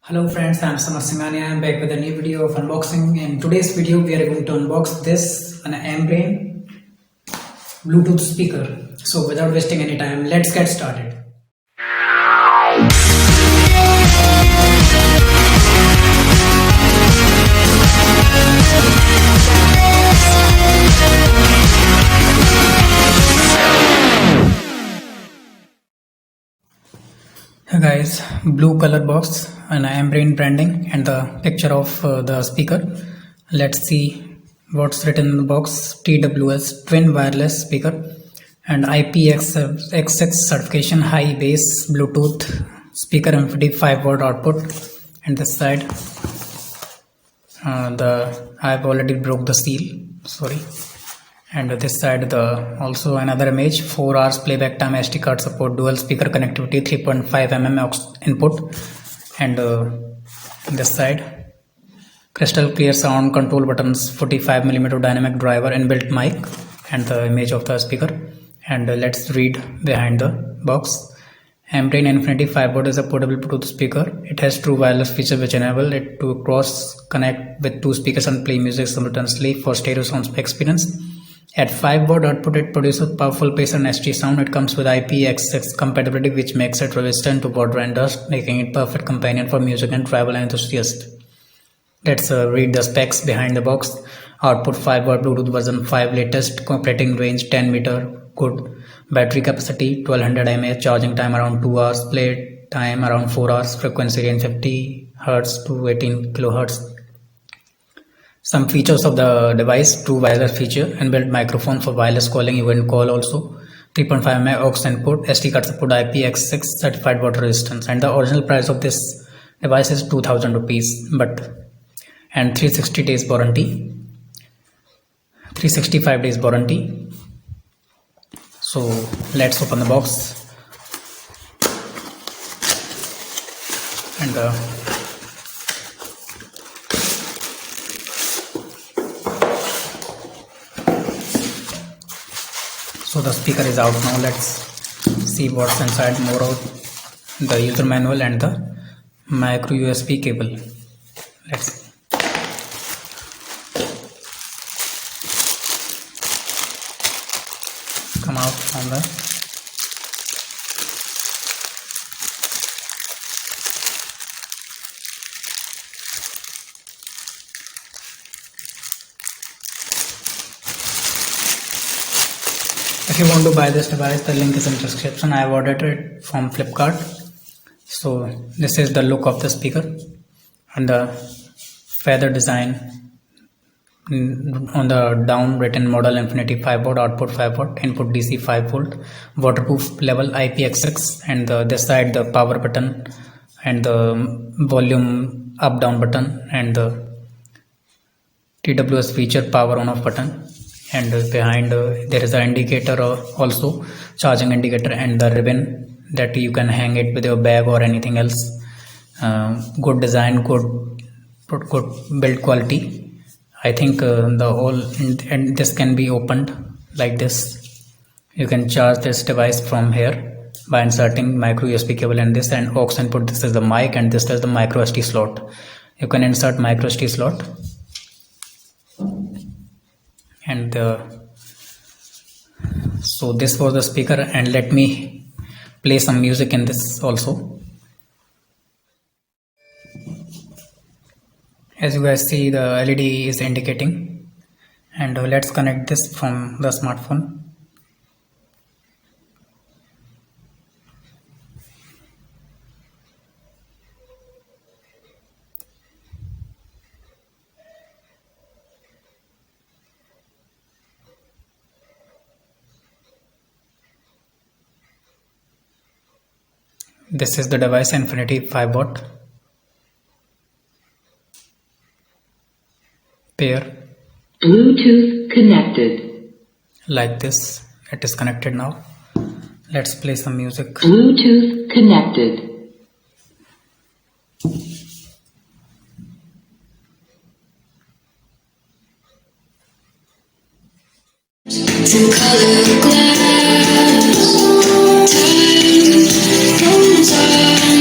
Hello friends, I am Samar Singhania. I am back with a new video of unboxing. In today's video, we are going to unbox an Ambrane Bluetooth speaker. So without wasting any time, let's get started. Hey guys, blue color box and Ambrane branding and the picture of the speaker. Let's see what's written in the box. TWS twin wireless speaker and IPX6 certification, high bass Bluetooth speaker, infinity 5 watt output. And this side I've already broke the seal, sorry. And this side also another image, 4 hours playback time, SD card support, dual speaker connectivity, 3.5 mm aux input. And this side crystal clear sound, control buttons, 45 mm dynamic driver, inbuilt mic, and the image of the speaker. And let's read behind the box. Ambrane Infinity 5 watt is a portable Bluetooth speaker. It has true wireless feature which enable it to cross connect with 2 speakers and play music simultaneously for stereo sound experience. At 5 watt output, it produces powerful bass and SG sound. It comes with IPX6 compatibility, which makes it resistant to water and dust, making it perfect companion for music and travel enthusiasts. Let's read the specs behind the box. Output 5 watt Bluetooth version 5, latest operating range 10 meter, good battery capacity 1200 mAh, charging time around 2 hours, play time around 4 hours, frequency range 50 Hz to 18 kHz. Some features of the device: true wireless feature, inbuilt microphone for wireless calling, event call also, 3.5 mm aux input, SD card support, IPX6 certified water resistance. And the original price of this device is 2000 rupees, and 360 days warranty, 365 days warranty. So let's open the box. And so the speaker is out now. Let's see what's inside. More of the user manual and the micro USB cable. Let's come out from the If you want to buy this device, the link is in the description. I have ordered it from Flipkart. So this is the look of the speaker and the feather design on the down written model, infinity 5 watt, output 5 watt, input DC 5 volt, waterproof level IPX6, and this side the power button and the volume up down button, and the TWS feature power on off button. And behind there is an indicator, also charging indicator, and the ribbon that you can hang it with your bag or anything else. Good design, good build quality. I think the whole and this can be opened like this. You can charge this device from here by inserting micro USB cable in this, and aux input. This is the mic, and this is the micro SD slot. You can insert micro SD slot. And so this was the speaker, and let me play some music in this also. As you guys see, the LED is indicating, and let's connect this from the smartphone. This is the device, infinity 5 watt pair. Bluetooth connected. Like this, it is connected now. Let's play some music. Bluetooth connected. Some color glass, time goes on,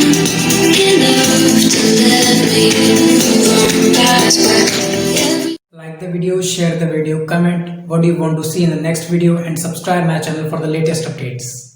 enough to let long past, but every Like the video, share the video, comment what you want to see in the next video, and subscribe my channel for the latest updates.